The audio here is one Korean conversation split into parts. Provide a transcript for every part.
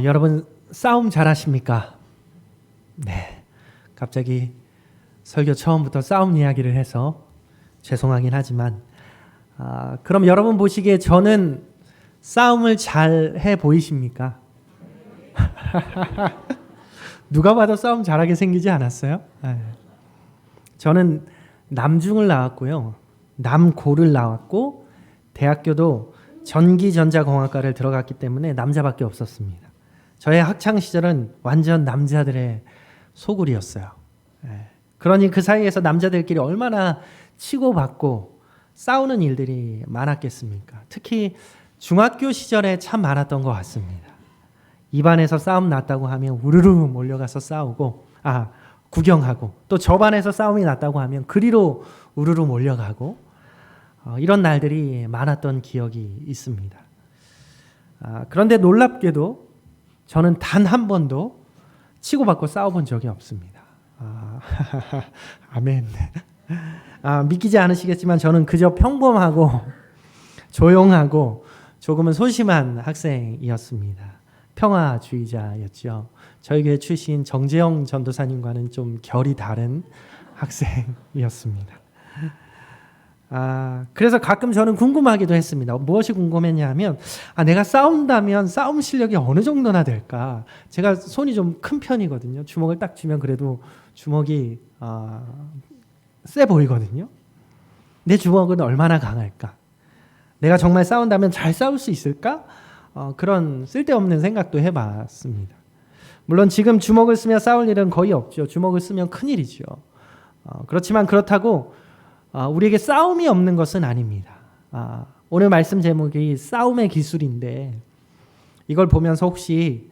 여러분 싸움 잘하십니까? 네. 갑자기 설교 처음부터 싸움 이야기를 해서 죄송하긴 하지만 그럼 여러분 보시기에 저는 싸움을 잘 해 보이십니까? 누가 봐도 싸움 잘하게 생기지 않았어요? 저는 남중을 나왔고요. 남고를 나왔고 대학교도 전기전자공학과를 들어갔기 때문에 남자밖에 없었습니다. 저의 학창시절은 완전 남자들의 소굴이었어요. 그러니 그 사이에서 남자들끼리 얼마나 치고받고 싸우는 일들이 많았겠습니까? 특히 중학교 시절에 참 많았던 것 같습니다. 입안에서 싸움 났다고 하면 우르르 몰려가서 싸우고 구경하고 또 저 반에서 싸움이 났다고 하면 그리로 우르르 몰려가고 이런 날들이 많았던 기억이 있습니다. 그런데 놀랍게도 저는 단 한 번도 치고받고 싸워본 적이 없습니다. 아멘. 믿기지 않으시겠지만 저는 그저 평범하고 조용하고 조금은 소심한 학생이었습니다. 평화주의자였죠. 저희 교회 출신 정재영 전도사님과는 좀 결이 다른 학생이었습니다. 그래서 가끔 저는 궁금하기도 했습니다. 무엇이 궁금했냐면 내가 싸운다면 싸움 실력이 어느 정도나 될까? 제가 손이 좀 큰 편이거든요. 주먹을 딱 쥐면 그래도 주먹이 세 보이거든요. 내 주먹은 얼마나 강할까? 내가 정말 싸운다면 잘 싸울 수 있을까? 그런 쓸데없는 생각도 해봤습니다. 물론 지금 주먹을 쓰며 싸울 일은 거의 없죠. 주먹을 쓰면 큰일이죠. 그렇지만 그렇다고 우리에게 싸움이 없는 것은 아닙니다. 오늘 말씀 제목이 싸움의 기술인데 이걸 보면서 혹시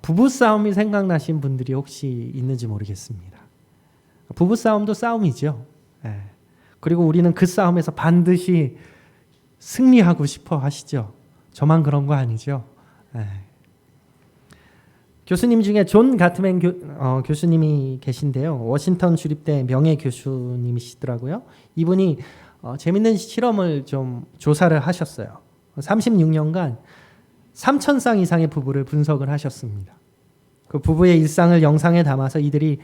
부부싸움이 생각나신 분들이 혹시 있는지 모르겠습니다. 부부싸움도 싸움이죠. 그리고 우리는 그 싸움에서 반드시 승리하고 싶어 하시죠. 저만 그런 거 아니죠. 교수님 중에 존 가트맨 교수님이 계신데요. 워싱턴 주립대 명예 교수님이시더라고요. 이분이 재밌는 실험을 좀 조사를 하셨어요. 36년간 3,000쌍 이상의 부부를 분석을 하셨습니다. 그 부부의 일상을 영상에 담아서 이들이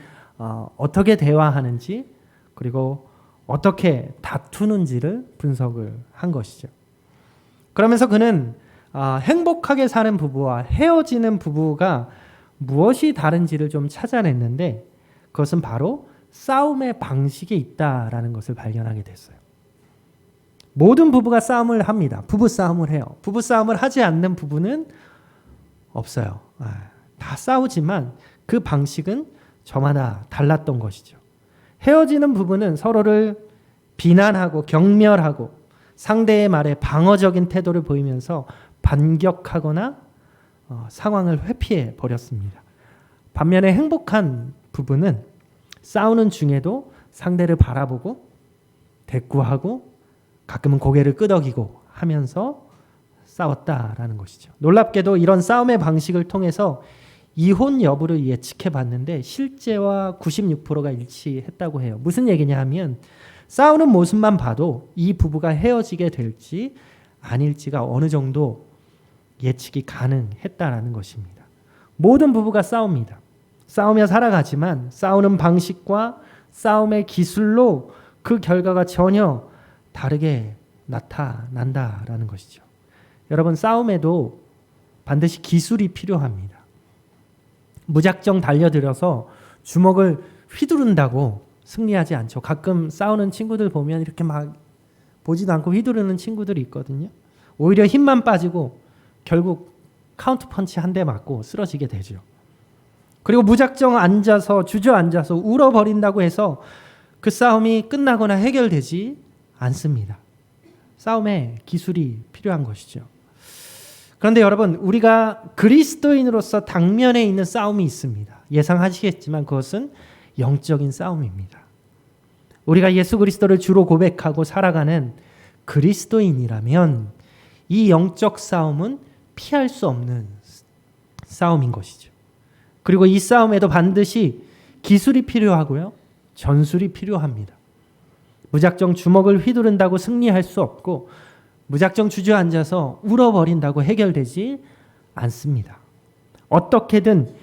어떻게 대화하는지 그리고 어떻게 다투는지를 분석을 한 것이죠. 그러면서 그는 행복하게 사는 부부와 헤어지는 부부가 무엇이 다른지를 좀 찾아냈는데 그것은 바로 싸움의 방식에 있다라는 것을 발견하게 됐어요. 모든 부부가 싸움을 합니다. 부부싸움을 해요. 부부싸움을 하지 않는 부부는 없어요. 다 싸우지만 그 방식은 저마다 달랐던 것이죠. 헤어지는 부부는 서로를 비난하고 경멸하고 상대의 말에 방어적인 태도를 보이면서 반격하거나 상황을 회피해 버렸습니다. 반면에 행복한 부부는 싸우는 중에도 상대를 바라보고 대꾸하고 가끔은 고개를 끄덕이고 하면서 싸웠다라는 것이죠. 놀랍게도 이런 싸움의 방식을 통해서 이혼 여부를 예측해 봤는데 실제와 96%가 일치했다고 해요. 무슨 얘기냐 하면 싸우는 모습만 봐도 이 부부가 헤어지게 될지 아닐지가 어느 정도 예측이 가능했다라는 것입니다. 모든 부부가 싸웁니다. 싸우며 살아가지만 싸우는 방식과 싸움의 기술로 그 결과가 전혀 다르게 나타난다라는 것이죠. 여러분 싸움에도 반드시 기술이 필요합니다. 무작정 달려들어서 주먹을 휘두른다고 승리하지 않죠. 가끔 싸우는 친구들 보면 이렇게 막 보지도 않고 휘두르는 친구들이 있거든요. 오히려 힘만 빠지고 결국 카운트 펀치 한 대 맞고 쓰러지게 되죠. 그리고 무작정 앉아서 주저앉아서 울어버린다고 해서 그 싸움이 끝나거나 해결되지 않습니다. 싸움에 기술이 필요한 것이죠. 그런데 여러분 우리가 그리스도인으로서 당면에 있는 싸움이 있습니다. 예상하시겠지만 그것은 영적인 싸움입니다. 우리가 예수 그리스도를 주로 고백하고 살아가는 그리스도인이라면 이 영적 싸움은 피할 수 없는 싸움인 것이죠. 그리고 이 싸움에도 반드시 기술이 필요하고요. 전술이 필요합니다. 무작정 주먹을 휘두른다고 승리할 수 없고 무작정 주저앉아서 울어버린다고 해결되지 않습니다. 어떻게든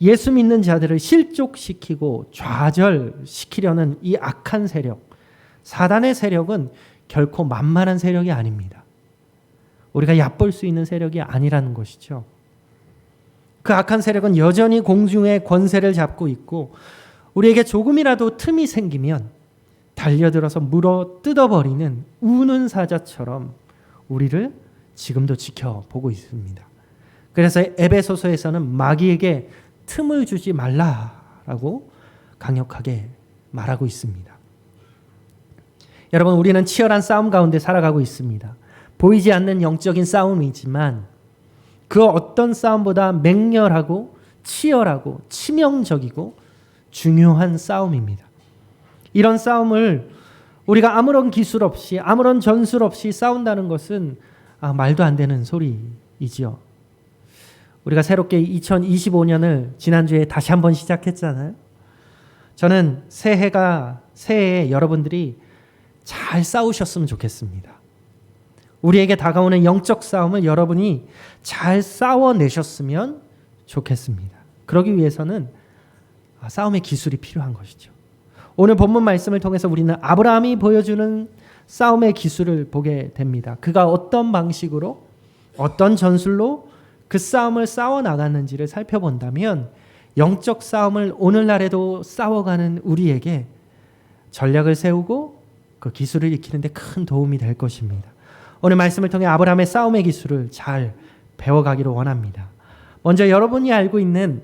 예수 믿는 자들을 실족시키고 좌절시키려는 이 악한 세력, 사단의 세력은 결코 만만한 세력이 아닙니다. 우리가 얕볼 수 있는 세력이 아니라는 것이죠. 그 악한 세력은 여전히 공중의 권세를 잡고 있고 우리에게 조금이라도 틈이 생기면 달려들어서 물어 뜯어버리는 우는 사자처럼 우리를 지금도 지켜보고 있습니다. 그래서 에베소서에서는 마귀에게 틈을 주지 말라라고 강력하게 말하고 있습니다. 여러분, 우리는 치열한 싸움 가운데 살아가고 있습니다. 보이지 않는 영적인 싸움이지만 그 어떤 싸움보다 맹렬하고 치열하고 치명적이고 중요한 싸움입니다. 이런 싸움을 우리가 아무런 기술 없이 아무런 전술 없이 싸운다는 것은 말도 안 되는 소리이지요. 우리가 새롭게 2025년을 지난주에 다시 한번 시작했잖아요. 저는 새해에 여러분들이 잘 싸우셨으면 좋겠습니다. 우리에게 다가오는 영적 싸움을 여러분이 잘 싸워내셨으면 좋겠습니다. 그러기 위해서는 싸움의 기술이 필요한 것이죠. 오늘 본문 말씀을 통해서 우리는 아브라함이 보여주는 싸움의 기술을 보게 됩니다. 그가 어떤 방식으로 어떤 전술로 그 싸움을 싸워나갔는지를 살펴본다면 영적 싸움을 오늘날에도 싸워가는 우리에게 전략을 세우고 그 기술을 익히는 데 큰 도움이 될 것입니다. 오늘 말씀을 통해 아브라함의 싸움의 기술을 잘 배워가기를 원합니다. 먼저 여러분이 알고 있는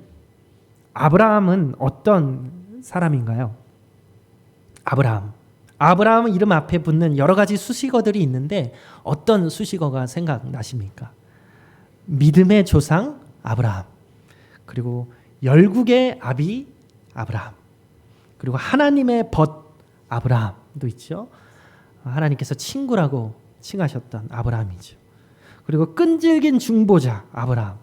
아브라함은 어떤 사람인가요? 아브라함 이름 앞에 붙는 여러 가지 수식어들이 있는데 어떤 수식어가 생각나십니까? 믿음의 조상 아브라함, 그리고 열국의 아비 아브라함, 그리고 하나님의 벗 아브라함도 있죠. 하나님께서 친구라고 칭하셨던 아브라함이죠. 그리고 끈질긴 중보자 아브라함,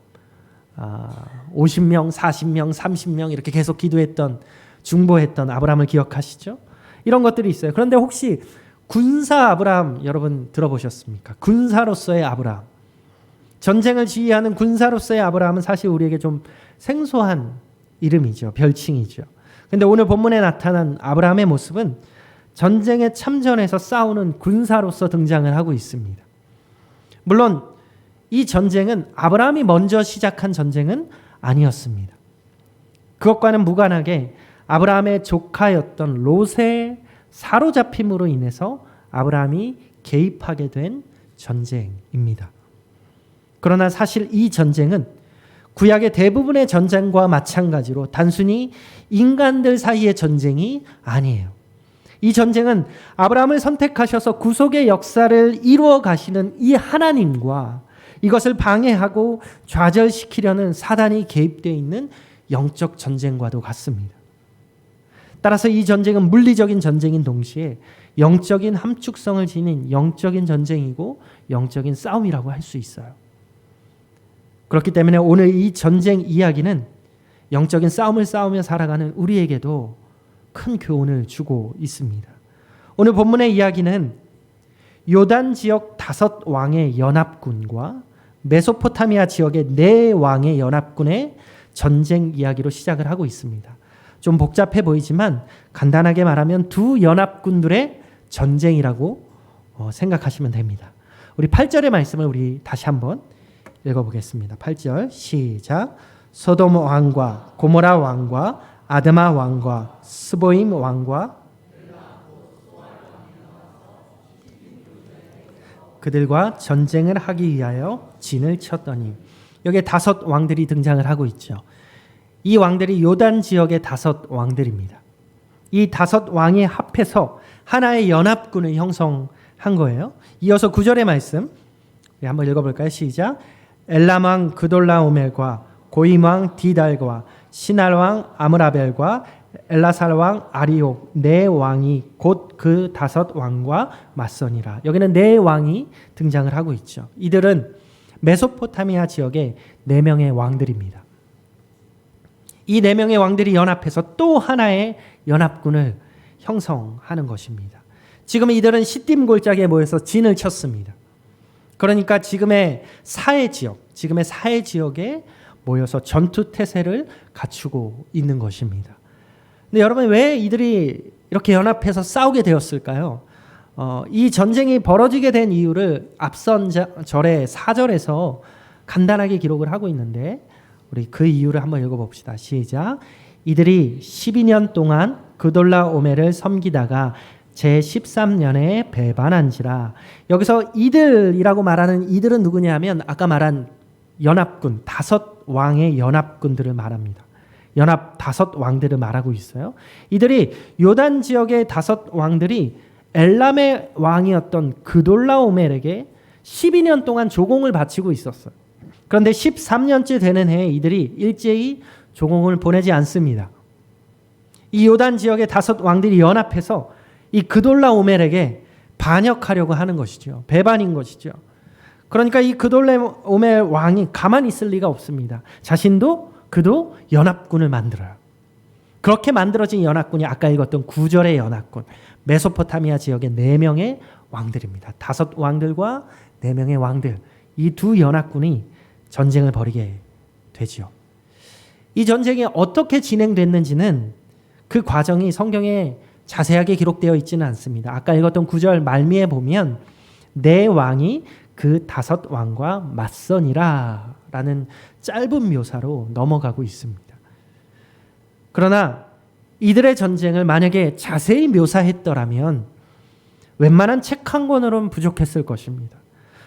50명, 40명, 30명 이렇게 계속 기도했던 중보했던 아브라함을 기억하시죠? 이런 것들이 있어요. 그런데 혹시 군사 아브라함 여러분 들어보셨습니까? 군사로서의 아브라함, 전쟁을 지휘하는 군사로서의 아브라함은 사실 우리에게 좀 생소한 이름이죠. 별칭이죠. 그런데 오늘 본문에 나타난 아브라함의 모습은 전쟁에 참전해서 싸우는 군사로서 등장을 하고 있습니다. 물론 이 전쟁은 아브라함이 먼저 시작한 전쟁은 아니었습니다. 그것과는 무관하게 아브라함의 조카였던 롯의 사로잡힘으로 인해서 아브라함이 개입하게 된 전쟁입니다. 그러나 사실 이 전쟁은 구약의 대부분의 전쟁과 마찬가지로 단순히 인간들 사이의 전쟁이 아니에요. 이 전쟁은 아브라함을 선택하셔서 구속의 역사를 이루어 가시는 이 하나님과 이것을 방해하고 좌절시키려는 사단이 개입되어 있는 영적 전쟁과도 같습니다. 따라서 이 전쟁은 물리적인 전쟁인 동시에 영적인 함축성을 지닌 영적인 전쟁이고 영적인 싸움이라고 할 수 있어요. 그렇기 때문에 오늘 이 전쟁 이야기는 영적인 싸움을 싸우며 살아가는 우리에게도 큰 교훈을 주고 있습니다. 오늘 본문의 이야기는 요단 지역 5 왕의 연합군과 메소포타미아 지역의 4 왕의 연합군의 전쟁 이야기로 시작을 하고 있습니다. 좀 복잡해 보이지만 간단하게 말하면 두 연합군들의 전쟁이라고 생각하시면 됩니다. 우리 8절의 말씀을 우리 다시 한번 읽어보겠습니다. 8절 시작. 소돔 왕과 고모라 왕과 아드마 왕과 스보임 왕과 그들과 전쟁을 하기 위하여 진을 쳤더니, 여기에 5 왕들이 등장을 하고 있죠. 이 왕들이 요단 지역의 5 왕들입니다. 이 5 왕이 합해서 하나의 연합군을 형성한 거예요. 이어서 9절의 말씀 한번 읽어볼까요? 시작. 엘람 왕 그돌라오멜과 고임 왕 디달과 시날 왕 아므라벨과 엘라살 왕 아리옥 4 왕이 곧 그 5 왕과 맞서니라. 여기는 4 왕이 등장을 하고 있죠. 이들은 메소포타미아 지역의 4명의 왕들입니다. 이 4명의 왕들이 연합해서 또 하나의 연합군을 형성하는 것입니다. 지금 이들은 시딤 골짜기에 모여서 진을 쳤습니다. 그러니까 지금의 사해 지역의 모여서 전투 태세를 갖추고 있는 것입니다. 근데 여러분, 왜 이들이 이렇게 연합해서 싸우게 되었을까요? 이 전쟁이 벌어지게 된 이유를 앞선 절의 4절에서 간단하게 기록을 하고 있는데, 우리 그 이유를 한번 읽어봅시다. 시작. 이들이 12년 동안 그돌라오멜을 섬기다가 제13년에 배반한지라. 여기서 이들이라고 말하는 이들은 누구냐면 아까 말한 연합군, 5왕의 연합군들을 말합니다. 연합 5왕들을 말하고 있어요. 이들이 요단 지역의 5왕들이 엘람의 왕이었던 그돌라오멜에게 12년 동안 조공을 바치고 있었어요. 그런데 13년째 되는 해에 이들이 일제히 조공을 보내지 않습니다. 이 요단 지역의 5왕들이 연합해서 이 그돌라오멜에게 반역하려고 하는 것이죠. 배반인 것이죠. 그러니까 이 그돌라오멜 왕이 가만히 있을 리가 없습니다. 그도 연합군을 만들어요. 그렇게 만들어진 연합군이 아까 읽었던 9절의 연합군, 메소포타미아 지역의 4명의 왕들입니다. 5왕들과 4명의 왕들, 이 두 연합군이 전쟁을 벌이게 되지요. 이 전쟁이 어떻게 진행됐는지는 그 과정이 성경에 자세하게 기록되어 있지는 않습니다. 아까 읽었던 9절 말미에 보면 내 왕이 그 5왕과 맞서니라 라는 짧은 묘사로 넘어가고 있습니다. 그러나 이들의 전쟁을 만약에 자세히 묘사했더라면 웬만한 책 한 권으로는 부족했을 것입니다.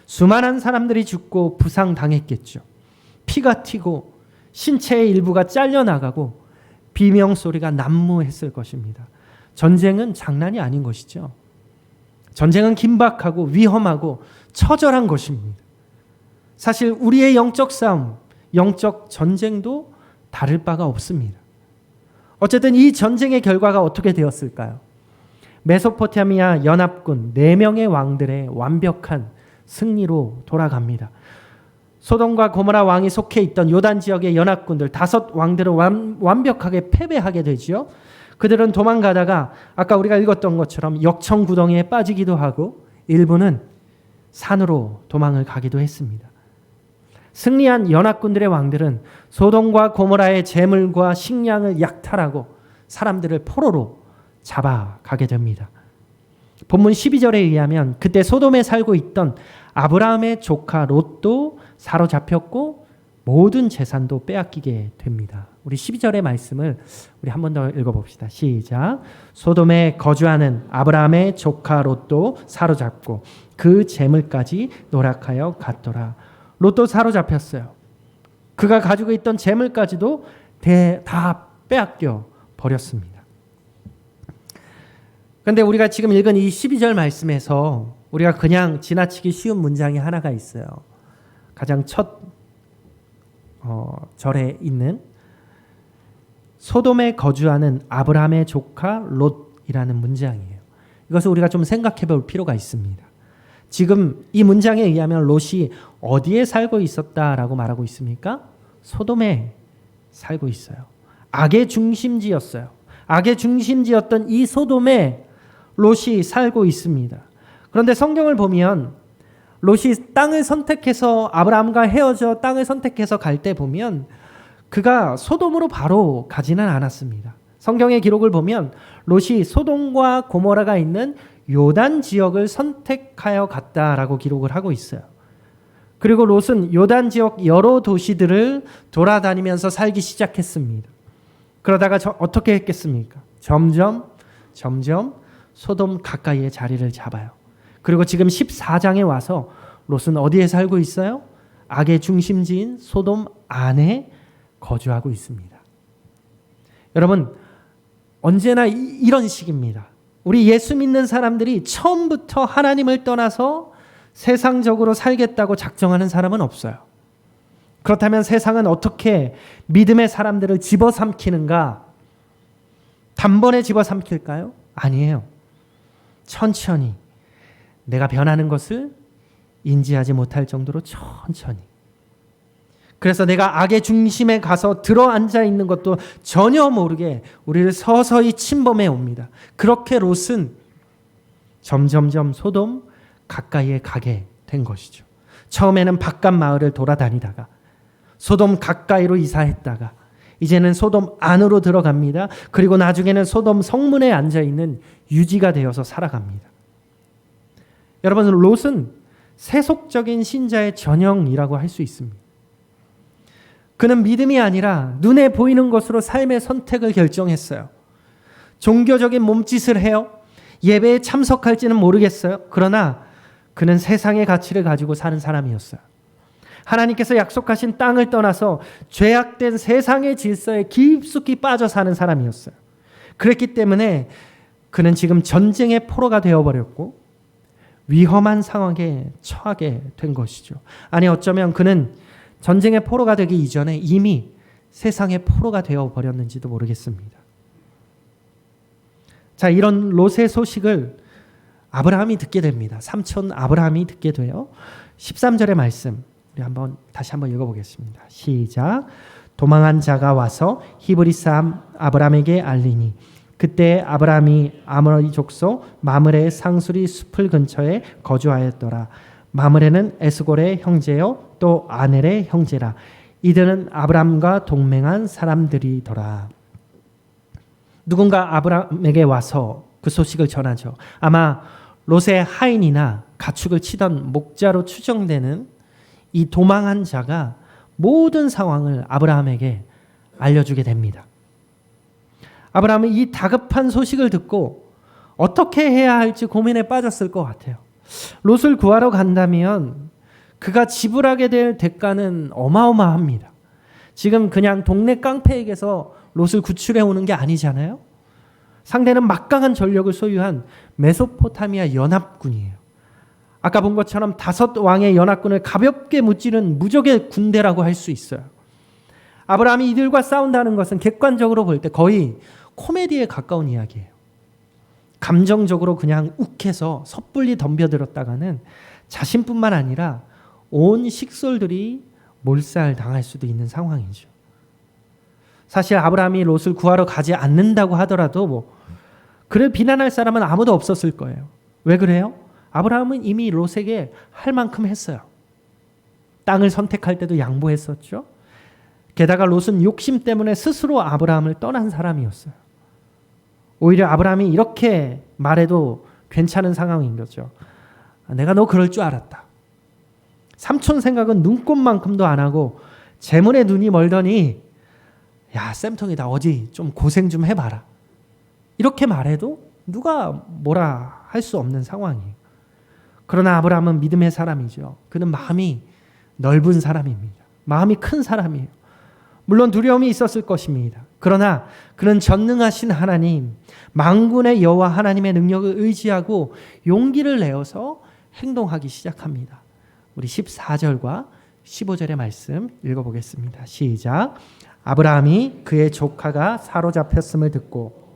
수많은 사람들이 죽고 부상당했겠죠. 피가 튀고 신체의 일부가 잘려나가고 비명소리가 난무했을 것입니다. 전쟁은 장난이 아닌 것이죠. 전쟁은 긴박하고 위험하고 처절한 것입니다. 사실 우리의 영적 싸움, 영적 전쟁도 다를 바가 없습니다. 어쨌든 이 전쟁의 결과가 어떻게 되었을까요? 메소포타미아 연합군 4명의 왕들의 완벽한 승리로 돌아갑니다. 소돔과 고모라 왕이 속해 있던 요단 지역의 연합군들 5왕들은 완벽하게 패배하게 되지요. 그들은 도망가다가 아까 우리가 읽었던 것처럼 역청구덩이에 빠지기도 하고 일부는 산으로 도망을 가기도 했습니다. 승리한 연합군들의 왕들은 소돔과 고모라의 재물과 식량을 약탈하고 사람들을 포로로 잡아가게 됩니다. 본문 12절에 의하면 그때 소돔에 살고 있던 아브라함의 조카 롯도 사로잡혔고 모든 재산도 빼앗기게 됩니다. 우리 12절의 말씀을 우리 한 번 더 읽어봅시다. 시작. 소돔에 거주하는 아브라함의 조카 롯도 사로잡고 그 재물까지 노략하여 갔더라. 롯도 사로잡혔어요. 그가 가지고 있던 재물까지도 다 빼앗겨 버렸습니다. 그런데 우리가 지금 읽은 이 12절 말씀에서 우리가 그냥 지나치기 쉬운 문장이 하나가 있어요. 가장 첫 절에 있는 소돔에 거주하는 아브라함의 조카 롯이라는 문장이에요. 이것을 우리가 좀 생각해 볼 필요가 있습니다. 지금 이 문장에 의하면 롯이 어디에 살고 있었다라고 말하고 있습니까? 소돔에 살고 있어요. 악의 중심지였어요. 악의 중심지였던 이 소돔에 롯이 살고 있습니다. 그런데 성경을 보면 롯이 땅을 선택해서 아브라함과 헤어져 땅을 선택해서 갈 때 보면 그가 소돔으로 바로 가지는 않았습니다. 성경의 기록을 보면 롯이 소돔과 고모라가 있는 요단 지역을 선택하여 갔다라고 기록을 하고 있어요. 그리고 롯은 요단 지역 여러 도시들을 돌아다니면서 살기 시작했습니다. 그러다가 어떻게 했겠습니까? 점점 소돔 가까이에 자리를 잡아요. 그리고 지금 14장에 와서 롯은 어디에 살고 있어요? 악의 중심지인 소돔 안에 거주하고 있습니다. 여러분, 언제나 이런 식입니다. 우리 예수 믿는 사람들이 처음부터 하나님을 떠나서 세상적으로 살겠다고 작정하는 사람은 없어요. 그렇다면 세상은 어떻게 믿음의 사람들을 집어삼키는가? 단번에 집어삼킬까요? 아니에요. 천천히 내가 변하는 것을 인지하지 못할 정도로 천천히. 그래서 내가 악의 중심에 가서 들어앉아 있는 것도 전혀 모르게 우리를 서서히 침범해 옵니다. 그렇게 롯은 점점점 소돔 가까이에 가게 된 것이죠. 처음에는 바깥 마을을 돌아다니다가 소돔 가까이로 이사했다가 이제는 소돔 안으로 들어갑니다. 그리고 나중에는 소돔 성문에 앉아있는 유지가 되어서 살아갑니다. 여러분, 롯은 세속적인 신자의 전형이라고 할 수 있습니다. 그는 믿음이 아니라 눈에 보이는 것으로 삶의 선택을 결정했어요. 종교적인 몸짓을 해요. 예배에 참석할지는 모르겠어요. 그러나 그는 세상의 가치를 가지고 사는 사람이었어요. 하나님께서 약속하신 땅을 떠나서 죄악된 세상의 질서에 깊숙이 빠져 사는 사람이었어요. 그랬기 때문에 그는 지금 전쟁의 포로가 되어버렸고 위험한 상황에 처하게 된 것이죠. 아니, 어쩌면 그는 전쟁의 포로가 되기 이전에 이미 세상의 포로가 되어버렸는지도 모르겠습니다. 자, 이런 롯의 소식을 아브라함이 듣게 됩니다. 삼촌 아브라함이 듣게 돼요. 13절의 말씀 우리 다시 한번 읽어보겠습니다. 시작. 도망한 자가 와서 히브리 사람 아브라함에게 알리니 그때 아브라함이 아모리 족속 마므레의 상수리 숲을 근처에 거주하였더라. 마므레는 에스골의 형제요 또 아넬의 형제라. 이들은 아브라함과 동맹한 사람들이더라. 누군가 아브라함에게 와서 그 소식을 전하죠. 아마 롯의 하인이나 가축을 치던 목자로 추정되는 이 도망한 자가 모든 상황을 아브라함에게 알려주게 됩니다. 아브라함은 이 다급한 소식을 듣고 어떻게 해야 할지 고민에 빠졌을 것 같아요. 롯을 구하러 간다면 그가 지불하게 될 대가는 어마어마합니다. 지금 그냥 동네 깡패에게서 롯을 구출해 오는 게 아니잖아요. 상대는 막강한 전력을 소유한 메소포타미아 연합군이에요. 아까 본 것처럼 5 왕의 연합군을 가볍게 무찌른 무적의 군대라고 할 수 있어요. 아브라함이 이들과 싸운다는 것은 객관적으로 볼 때 거의 코미디에 가까운 이야기예요. 감정적으로 그냥 욱해서 섣불리 덤벼들었다가는 자신뿐만 아니라 온 식솔들이 몰살당할 수도 있는 상황이죠. 사실 아브라함이 롯을 구하러 가지 않는다고 하더라도 그를 비난할 사람은 아무도 없었을 거예요. 왜 그래요? 아브라함은 이미 롯에게 할 만큼 했어요. 땅을 선택할 때도 양보했었죠. 게다가 롯은 욕심 때문에 스스로 아브라함을 떠난 사람이었어요. 오히려 아브라함이 이렇게 말해도 괜찮은 상황인 거죠. 내가 너 그럴 줄 알았다. 삼촌 생각은 눈꼽만큼도 안 하고 재물에 눈이 멀더니 야, 쌤통이다. 어디 좀 고생 좀 해봐라. 이렇게 말해도 누가 뭐라 할 수 없는 상황이에요. 그러나 아브라함은 믿음의 사람이죠. 그는 마음이 넓은 사람입니다. 마음이 큰 사람이에요. 물론 두려움이 있었을 것입니다. 그러나 그는 전능하신 하나님, 만군의 여호와 하나님의 능력을 의지하고 용기를 내어서 행동하기 시작합니다. 우리 14절과 15절의 말씀 읽어보겠습니다. 시작. 아브라함이 그의 조카가 사로잡혔음을 듣고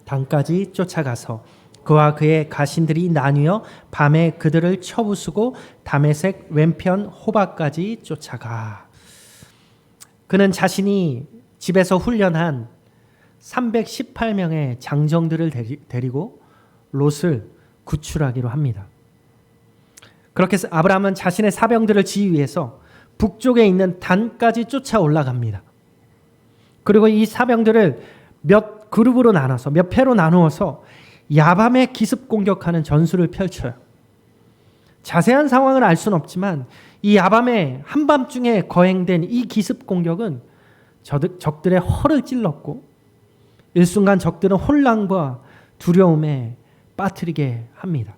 단까지 쫓아가서 그와 그의 가신들이 나뉘어 밤에 그들을 쳐부수고 다메섹 왼편 호바까지 쫓아가. 그는 자신이 집에서 훈련한 318명의 장정들을 데리고 롯을 구출하기로 합니다. 그렇게 해서 아브라함은 자신의 사병들을 지휘해서 북쪽에 있는 단까지 쫓아 올라갑니다. 그리고 이 사병들을 몇 그룹으로 나눠서 몇 패로 나누어서 야밤에 기습 공격하는 전술을 펼쳐요. 자세한 상황을 알 수는 없지만 이 야밤에 한밤중에 거행된 이 기습 공격은 적들의 허를 찔렀고 일순간 적들은 혼란과 두려움에 빠뜨리게 합니다.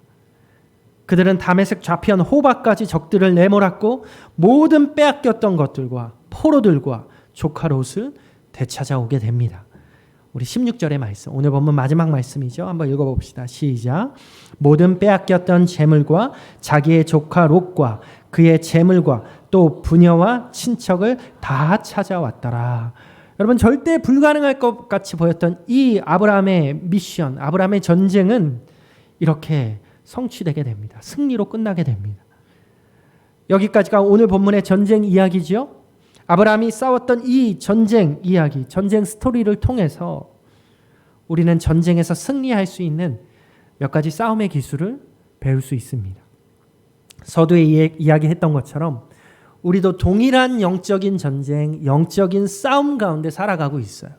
그들은 다메섹 좌편 호바까지 적들을 내몰았고 모든 빼앗겼던 것들과 포로들과 조카 롯을 되찾아오게 됩니다. 우리 16절의 말씀, 오늘 본문 마지막 말씀이죠. 한번 읽어봅시다. 시작. 모든 빼앗겼던 재물과 자기의 조카 롯과 그의 재물과 또 부녀와 친척을 다 찾아왔더라. 여러분, 절대 불가능할 것 같이 보였던 이 아브라함의 미션, 아브라함의 전쟁은 이렇게 성취되게 됩니다. 승리로 끝나게 됩니다. 여기까지가 오늘 본문의 전쟁 이야기죠. 아브라함이 싸웠던 이 전쟁 이야기, 전쟁 스토리를 통해서 우리는 전쟁에서 승리할 수 있는 몇 가지 싸움의 기술을 배울 수 있습니다. 서두에 이야기했던 것처럼 우리도 동일한 영적인 전쟁, 영적인 싸움 가운데 살아가고 있어요.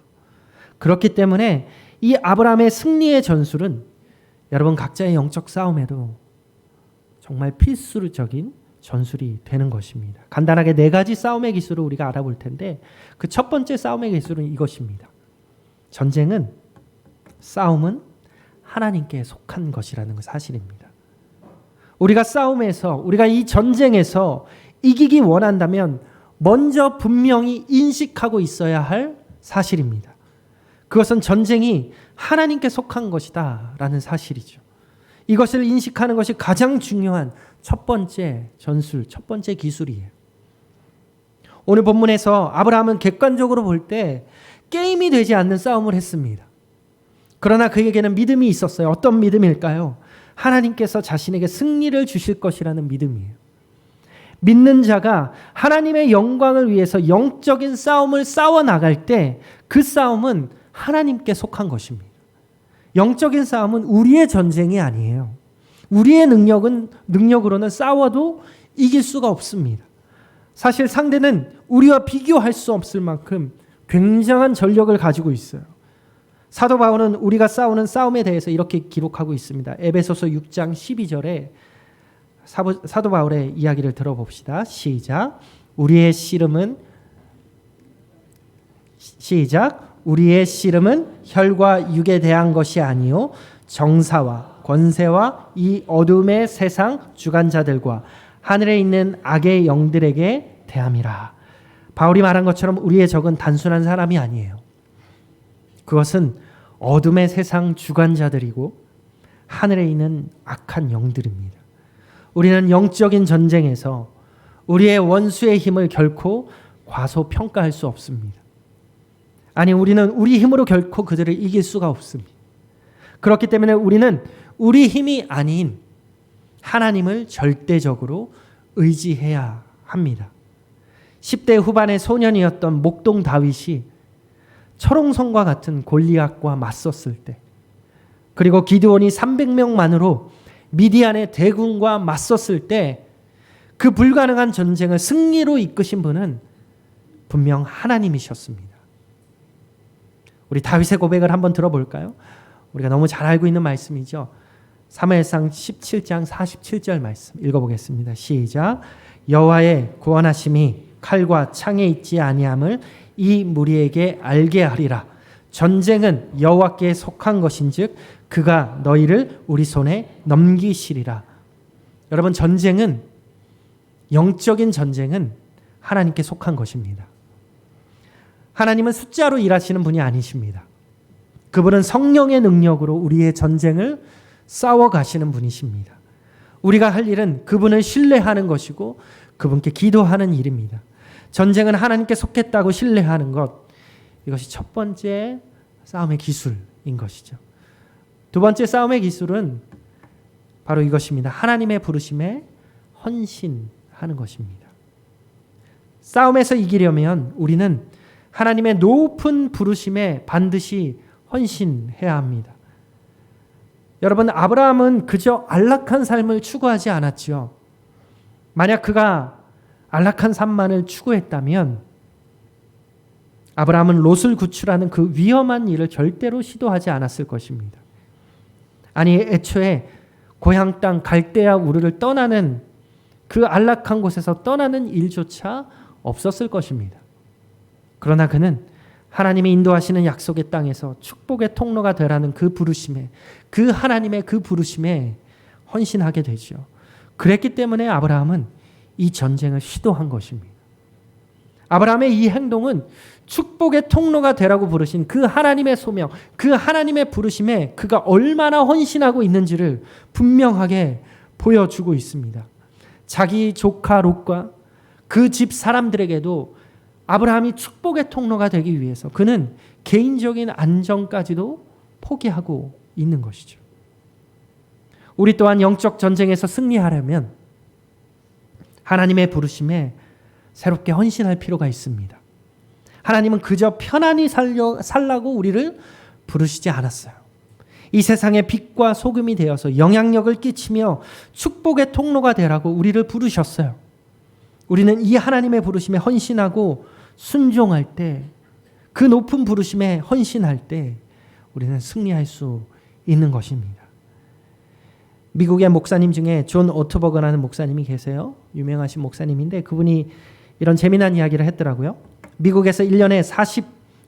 그렇기 때문에 이 아브라함의 승리의 전술은 여러분 각자의 영적 싸움에도 정말 필수적인 전술이 되는 것입니다. 간단하게 4가지 싸움의 기술을 우리가 알아볼 텐데 그 첫 번째 싸움의 기술은 이것입니다. 전쟁은, 싸움은 하나님께 속한 것이라는 사실입니다. 우리가 싸움에서, 우리가 이 전쟁에서 이기기 원한다면 먼저 분명히 인식하고 있어야 할 사실입니다. 그것은 전쟁이 하나님께 속한 것이다 라는 사실이죠. 이것을 인식하는 것이 가장 중요한 첫 번째 전술, 첫 번째 기술이에요. 오늘 본문에서 아브라함은 객관적으로 볼 때 게임이 되지 않는 싸움을 했습니다. 그러나 그에게는 믿음이 있었어요. 어떤 믿음일까요? 하나님께서 자신에게 승리를 주실 것이라는 믿음이에요. 믿는 자가 하나님의 영광을 위해서 영적인 싸움을 싸워 나갈 때 그 싸움은 하나님께 속한 것입니다. 영적인 싸움은 우리의 전쟁이 아니에요. 우리의 능력으로는 싸워도 이길 수가 없습니다. 사실 상대는 우리와 비교할 수 없을 만큼 굉장한 전력을 가지고 있어요. 사도 바울은 우리가 싸우는 싸움에 대해서 이렇게 기록하고 있습니다. 에베소서 6장 12절에 사도 바울의 이야기를 들어봅시다. 시작. 우리의 씨름은 혈과 육에 대한 것이 아니요 정사와 권세와 이 어둠의 세상 주관자들과 하늘에 있는 악의 영들에게 대함이라. 바울이 말한 것처럼 우리의 적은 단순한 사람이 아니에요. 그것은 어둠의 세상 주관자들이고 하늘에 있는 악한 영들입니다. 우리는 영적인 전쟁에서 우리의 원수의 힘을 결코 과소평가할 수 없습니다. 아니, 우리는 우리 힘으로 결코 그들을 이길 수가 없습니다. 그렇기 때문에 우리는 우리 힘이 아닌 하나님을 절대적으로 의지해야 합니다. 10대 후반의 소년이었던 목동 다윗이 철옹성과 같은 골리앗과 맞섰을 때, 그리고 기드온이 300명만으로 미디안의 대군과 맞섰을 때 그 불가능한 전쟁을 승리로 이끄신 분은 분명 하나님이셨습니다. 우리 다윗의 고백을 한번 들어볼까요? 우리가 너무 잘 알고 있는 말씀이죠. 사무엘상 17장 47절 말씀 읽어보겠습니다. 시작. 여호와의 구원하심이 칼과 창에 있지 아니함을 이 무리에게 알게 하리라. 전쟁은 여호와께 속한 것인즉 그가 너희를 우리 손에 넘기시리라. 여러분, 영적인 전쟁은 하나님께 속한 것입니다. 하나님은 숫자로 일하시는 분이 아니십니다. 그분은 성령의 능력으로 우리의 전쟁을 싸워 가시는 분이십니다. 우리가 할 일은 그분을 신뢰하는 것이고 그분께 기도하는 일입니다. 전쟁은 하나님께 속했다고 신뢰하는 것, 이것이 첫 번째 싸움의 기술인 것이죠. 두 번째 싸움의 기술은 바로 이것입니다. 하나님의 부르심에 헌신하는 것입니다. 싸움에서 이기려면 우리는 하나님의 높은 부르심에 반드시 헌신해야 합니다. 여러분, 아브라함은 그저 안락한 삶을 추구하지 않았죠. 만약 그가 안락한 삶만을 추구했다면 아브라함은 롯을 구출하는 그 위험한 일을 절대로 시도하지 않았을 것입니다. 아니, 애초에 고향 땅 갈대아 우르를 떠나는 그 안락한 곳에서 떠나는 일조차 없었을 것입니다. 그러나 그는 하나님이 인도하시는 약속의 땅에서 축복의 통로가 되라는 그 부르심에, 그 하나님의 그 부르심에 헌신하게 되죠. 그랬기 때문에 아브라함은 이 전쟁을 시도한 것입니다. 아브라함의 이 행동은 축복의 통로가 되라고 부르신 그 하나님의 소명, 그 하나님의 부르심에 그가 얼마나 헌신하고 있는지를 분명하게 보여주고 있습니다. 자기 조카 롯과 그 집 사람들에게도 아브라함이 축복의 통로가 되기 위해서 그는 개인적인 안정까지도 포기하고 있는 것이죠. 우리 또한 영적 전쟁에서 승리하려면 하나님의 부르심에 새롭게 헌신할 필요가 있습니다. 하나님은 그저 편안히 살라고 우리를 부르시지 않았어요. 이 세상의 빛과 소금이 되어서 영향력을 끼치며 축복의 통로가 되라고 우리를 부르셨어요. 우리는 이 하나님의 부르심에 헌신하고 순종할 때, 그 높은 부르심에 헌신할 때 우리는 승리할 수 있는 것입니다. 미국의 목사님 중에 존 오토버그라는 목사님이 계세요. 유명하신 목사님인데 그분이 이런 재미난 이야기를 했더라고요. 미국에서 1년에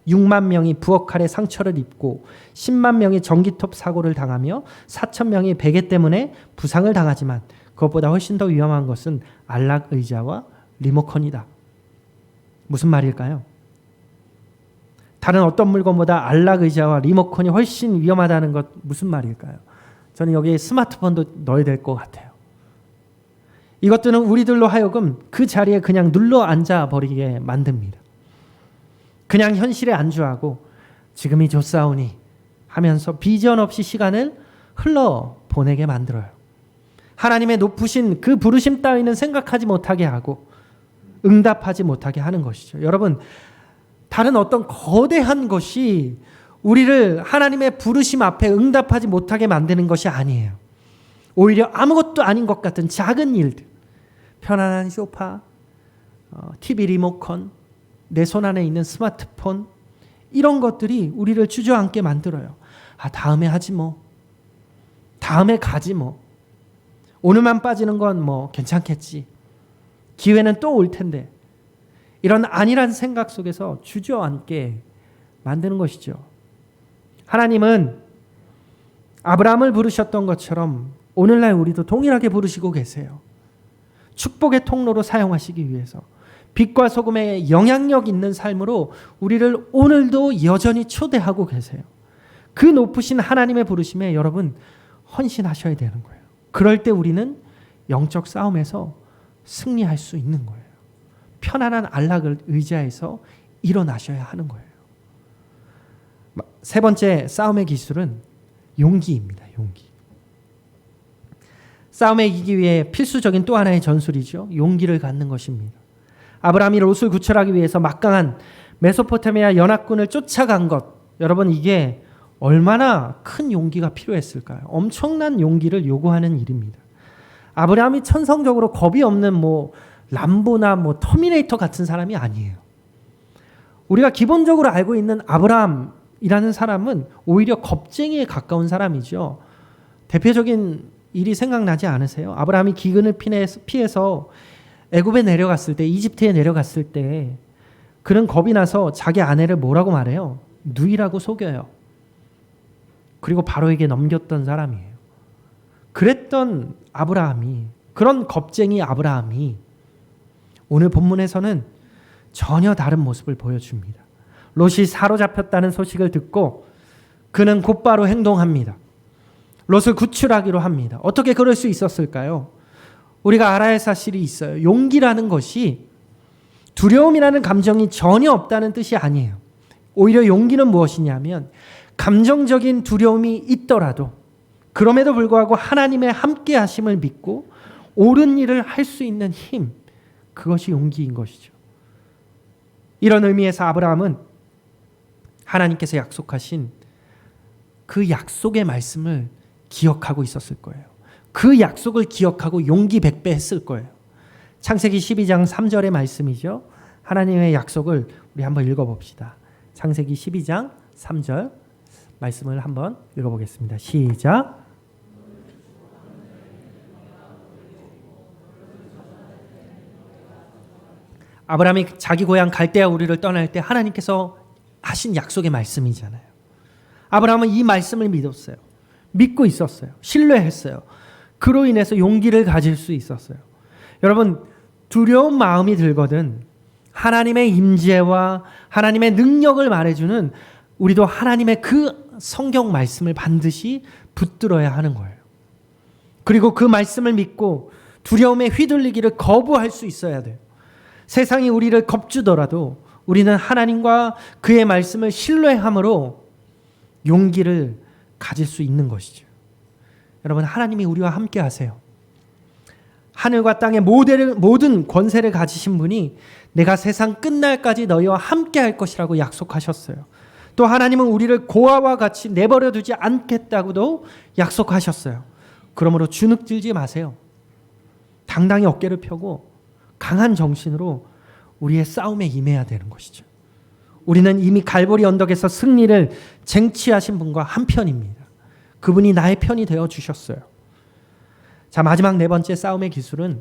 46만 명이 부엌칼에 상처를 입고 10만 명이 전기톱 사고를 당하며 4천 명이 베개 때문에 부상을 당하지만 그것보다 훨씬 더 위험한 것은 안락 의자와 리모컨이다. 무슨 말일까요? 다른 어떤 물건보다 안락 의자와 리모컨이 훨씬 위험하다는 것 무슨 말일까요? 저는 여기에 스마트폰도 넣어야 될 것 같아요. 이것들은 우리들로 하여금 그 자리에 그냥 눌러 앉아 버리게 만듭니다. 그냥 현실에 안주하고 지금이 좋사오니 하면서 비전 없이 시간을 흘러보내게 만들어요. 하나님의 높으신 그 부르심 따위는 생각하지 못하게 하고 응답하지 못하게 하는 것이죠. 여러분, 다른 어떤 거대한 것이 우리를 하나님의 부르심 앞에 응답하지 못하게 만드는 것이 아니에요. 오히려 아무것도 아닌 것 같은 작은 일들, 편안한 소파, TV 리모컨, 내 손 안에 있는 스마트폰, 이런 것들이 우리를 주저앉게 만들어요. 다음에 하지 뭐, 다음에 가지 뭐, 오늘만 빠지는 건 뭐 괜찮겠지, 기회는 또 올 텐데, 이런 안일한 생각 속에서 주저앉게 만드는 것이죠. 하나님은 아브라함을 부르셨던 것처럼 오늘날 우리도 동일하게 부르시고 계세요. 축복의 통로로 사용하시기 위해서 빛과 소금의 영향력 있는 삶으로 우리를 오늘도 여전히 초대하고 계세요. 그 높으신 하나님의 부르심에 여러분 헌신하셔야 되는 거예요. 그럴 때 우리는 영적 싸움에서 승리할 수 있는 거예요. 편안한 안락을 의자에서 일어나셔야 하는 거예요. 세 번째 싸움의 기술은 용기입니다. 용기. 싸움에 이기기 위해 필수적인 또 하나의 전술이죠. 용기를 갖는 것입니다. 아브라함이 롯을 구출하기 위해서 막강한 메소포타미아 연합군을 쫓아간 것, 여러분 이게 얼마나 큰 용기가 필요했을까요? 엄청난 용기를 요구하는 일입니다. 아브라함이 천성적으로 겁이 없는 람보나 터미네이터 같은 사람이 아니에요. 우리가 기본적으로 알고 있는 아브라함이라는 사람은 오히려 겁쟁이에 가까운 사람이죠. 대표적인 일이 생각나지 않으세요? 아브라함이 기근을 피해서 애굽에 내려갔을 때, 이집트에 내려갔을 때 그는 겁이 나서 자기 아내를 뭐라고 말해요? 누이라고 속여요. 그리고 바로에게 넘겼던 사람이에요. 그랬던 아브라함이, 그런 겁쟁이 아브라함이 오늘 본문에서는 전혀 다른 모습을 보여줍니다. 롯이 사로잡혔다는 소식을 듣고 그는 곧바로 행동합니다. 롯을 구출하기로 합니다. 어떻게 그럴 수 있었을까요? 우리가 알아야 할 사실이 있어요. 용기라는 것이 두려움이라는 감정이 전혀 없다는 뜻이 아니에요. 오히려 용기는 무엇이냐면 감정적인 두려움이 있더라도 그럼에도 불구하고 하나님의 함께 하심을 믿고 옳은 일을 할 수 있는 힘, 그것이 용기인 것이죠. 이런 의미에서 아브라함은 하나님께서 약속하신 그 약속의 말씀을 기억하고 있었을 거예요. 그 약속을 기억하고 용기 100배 했을 거예요. 창세기 12장 3절의 말씀이죠. 하나님의 약속을 우리 한번 읽어봅시다. 창세기 12장 3절 말씀을 한번 읽어보겠습니다. 시작. 아브라함이 자기 고향 갈대아 우리를 떠날 때 하나님께서 하신 약속의 말씀이잖아요. 아브라함은 이 말씀을 믿었어요. 믿고 있었어요. 신뢰했어요. 그로 인해서 용기를 가질 수 있었어요. 여러분, 두려운 마음이 들거든 하나님의 임재와 하나님의 능력을 말해주는 우리도 하나님의 그 성경 말씀을 반드시 붙들어야 하는 거예요. 그리고 그 말씀을 믿고 두려움에 휘둘리기를 거부할 수 있어야 돼요. 세상이 우리를 겁주더라도 우리는 하나님과 그의 말씀을 신뢰함으로 용기를 가질 수 있는 것이죠. 여러분, 하나님이 우리와 함께 하세요. 하늘과 땅의 모든 권세를 가지신 분이 내가 세상 끝날까지 너희와 함께 할 것이라고 약속하셨어요. 또 하나님은 우리를 고아와 같이 내버려 두지 않겠다고도 약속하셨어요. 그러므로 주눅들지 마세요. 당당히 어깨를 펴고 강한 정신으로 우리의 싸움에 임해야 되는 것이죠. 우리는 이미 갈보리 언덕에서 승리를 쟁취하신 분과 한편입니다. 그분이 나의 편이 되어 주셨어요. 자, 마지막 네 번째 싸움의 기술은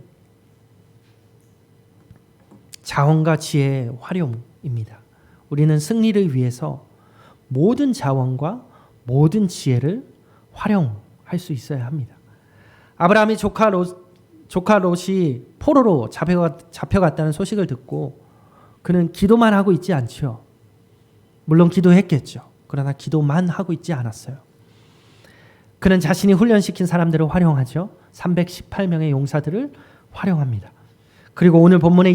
자원과 지혜의 활용입니다. 우리는 승리를 위해서 모든 자원과 모든 지혜를 활용할 수 있어야 합니다. 아브라함이 조카 롯이 포로로 잡혀갔다는 소식을 듣고 그는 기도만 하고 있지 않죠. 물론 기도했겠죠. 그러나 기도만 하고 있지 않았어요. 그는 자신이 훈련시킨 사람들을 활용하죠. 318명의 용사들을 활용합니다. 그리고 오늘 본문에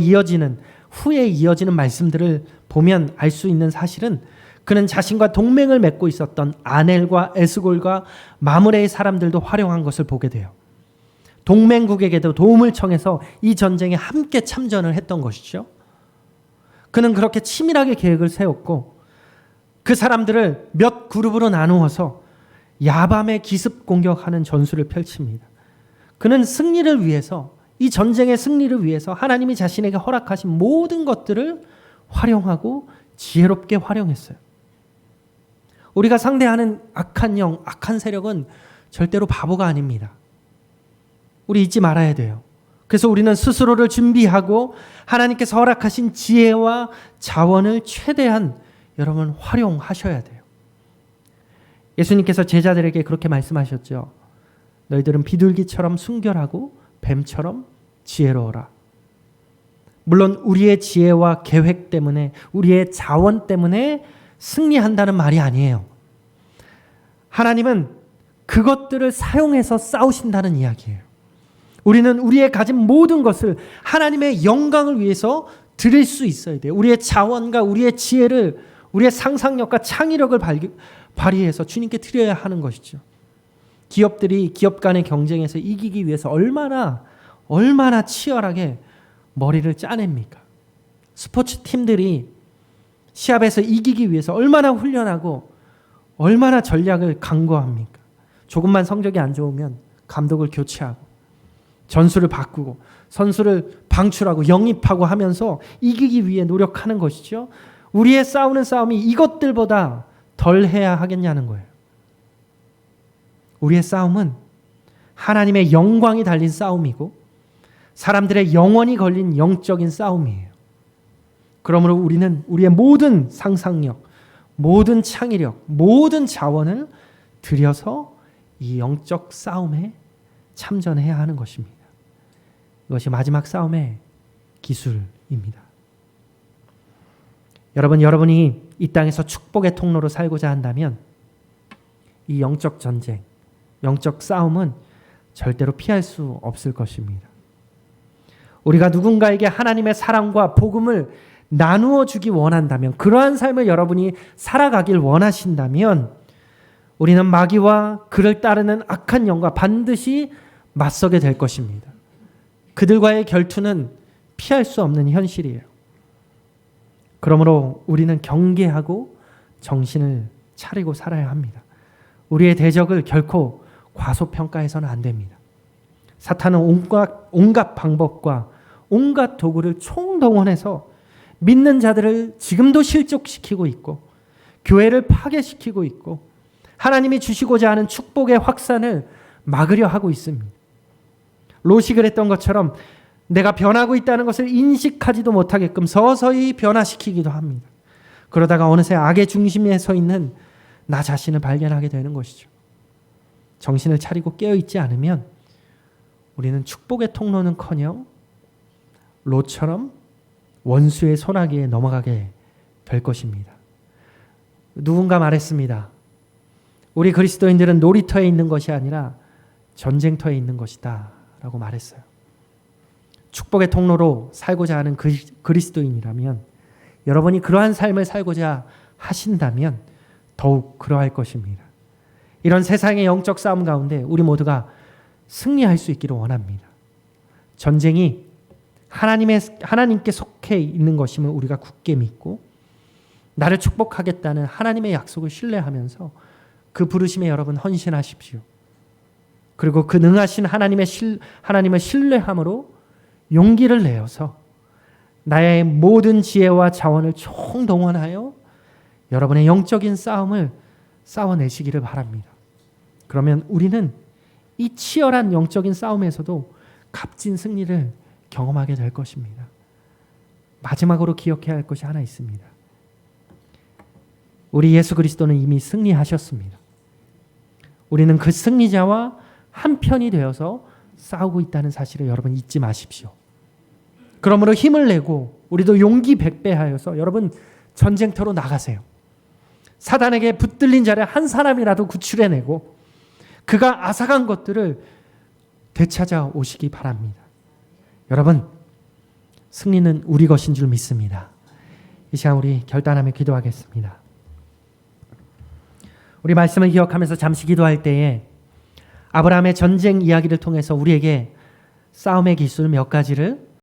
후에 이어지는 말씀들을 보면 알 수 있는 사실은 그는 자신과 동맹을 맺고 있었던 아넬과 에스골과 마므레의 사람들도 활용한 것을 보게 돼요. 동맹국에게도 도움을 청해서 이 전쟁에 함께 참전을 했던 것이죠. 그는 그렇게 치밀하게 계획을 세웠고 그 사람들을 몇 그룹으로 나누어서 야밤에 기습 공격하는 전술을 펼칩니다. 그는 승리를 위해서, 이 전쟁의 승리를 위해서 하나님이 자신에게 허락하신 모든 것들을 활용하고 지혜롭게 활용했어요. 우리가 상대하는 악한 영, 악한 세력은 절대로 바보가 아닙니다. 우리 잊지 말아야 돼요. 그래서 우리는 스스로를 준비하고 하나님께서 허락하신 지혜와 자원을 최대한 여러분 활용하셔야 돼요. 예수님께서 제자들에게 그렇게 말씀하셨죠. 너희들은 비둘기처럼 순결하고 뱀처럼 지혜로워라. 물론 우리의 지혜와 계획 때문에, 우리의 자원 때문에 승리한다는 말이 아니에요. 하나님은 그것들을 사용해서 싸우신다는 이야기예요. 우리는 우리의 가진 모든 것을 하나님의 영광을 위해서 드릴 수 있어야 돼요. 우리의 자원과 우리의 지혜를, 우리의 상상력과 창의력을 발휘해서 주님께 드려야 하는 것이죠. 기업들이 기업 간의 경쟁에서 이기기 위해서 얼마나 치열하게 머리를 짜냅니까? 스포츠 팀들이 시합에서 이기기 위해서 얼마나 훈련하고 얼마나 전략을 강구합니까? 조금만 성적이 안 좋으면 감독을 교체하고 전술을 바꾸고 선수를 방출하고 영입하고 하면서 이기기 위해 노력하는 것이죠. 우리의 싸우는 싸움이 이것들보다 덜 해야 하겠냐는 거예요. 우리의 싸움은 하나님의 영광이 달린 싸움이고 사람들의 영혼이 걸린 영적인 싸움이에요. 그러므로 우리는 우리의 모든 상상력, 모든 창의력, 모든 자원을 들여서 이 영적 싸움에 참전해야 하는 것입니다. 이것이 마지막 싸움의 기술입니다. 여러분이 이 땅에서 축복의 통로로 살고자 한다면 이 영적 전쟁, 영적 싸움은 절대로 피할 수 없을 것입니다. 우리가 누군가에게 하나님의 사랑과 복음을 나누어 주기 원한다면, 그러한 삶을 여러분이 살아가길 원하신다면 우리는 마귀와 그를 따르는 악한 영과 반드시 맞서게 될 것입니다. 그들과의 결투는 피할 수 없는 현실이에요. 그러므로 우리는 경계하고 정신을 차리고 살아야 합니다. 우리의 대적을 결코 과소평가해서는 안 됩니다. 사탄은 온갖 방법과 온갖 도구를 총동원해서 믿는 자들을 지금도 실족시키고 있고 교회를 파괴시키고 있고 하나님이 주시고자 하는 축복의 확산을 막으려 하고 있습니다. 롯이 그랬던 것처럼 내가 변하고 있다는 것을 인식하지도 못하게끔 서서히 변화시키기도 합니다. 그러다가 어느새 악의 중심에 서 있는 나 자신을 발견하게 되는 것이죠. 정신을 차리고 깨어있지 않으면 우리는 축복의 통로는커녕 롯처럼 원수의 손아귀에 넘어가게 될 것입니다. 누군가 말했습니다. 우리 그리스도인들은 놀이터에 있는 것이 아니라 전쟁터에 있는 것이다 라고 말했어요. 축복의 통로로 살고자 하는 그리스도인이라면, 여러분이 그러한 삶을 살고자 하신다면 더욱 그러할 것입니다. 이런 세상의 영적 싸움 가운데 우리 모두가 승리할 수 있기를 원합니다. 전쟁이 하나님께 속해 있는 것임을 우리가 굳게 믿고 나를 축복하겠다는 하나님의 약속을 신뢰하면서 그 부르심에 여러분 헌신하십시오. 그리고 그 능하신 하나님을 신뢰함으로 용기를 내어서 나의 모든 지혜와 자원을 총동원하여 여러분의 영적인 싸움을 싸워내시기를 바랍니다. 그러면 우리는 이 치열한 영적인 싸움에서도 값진 승리를 경험하게 될 것입니다. 마지막으로 기억해야 할 것이 하나 있습니다. 우리 예수 그리스도는 이미 승리하셨습니다. 우리는 그 승리자와 한편이 되어서 싸우고 있다는 사실을 여러분 잊지 마십시오. 그러므로 힘을 내고 우리도 용기 백배하여서 여러분 전쟁터로 나가세요. 사단에게 붙들린 자를 한 사람이라도 구출해내고 그가 앗아간 것들을 되찾아 오시기 바랍니다. 여러분, 승리는 우리 것인 줄 믿습니다. 이 시간 우리 결단하며 기도하겠습니다. 우리 말씀을 기억하면서 잠시 기도할 때에 아브라함의 전쟁 이야기를 통해서 우리에게 싸움의 기술 몇 가지를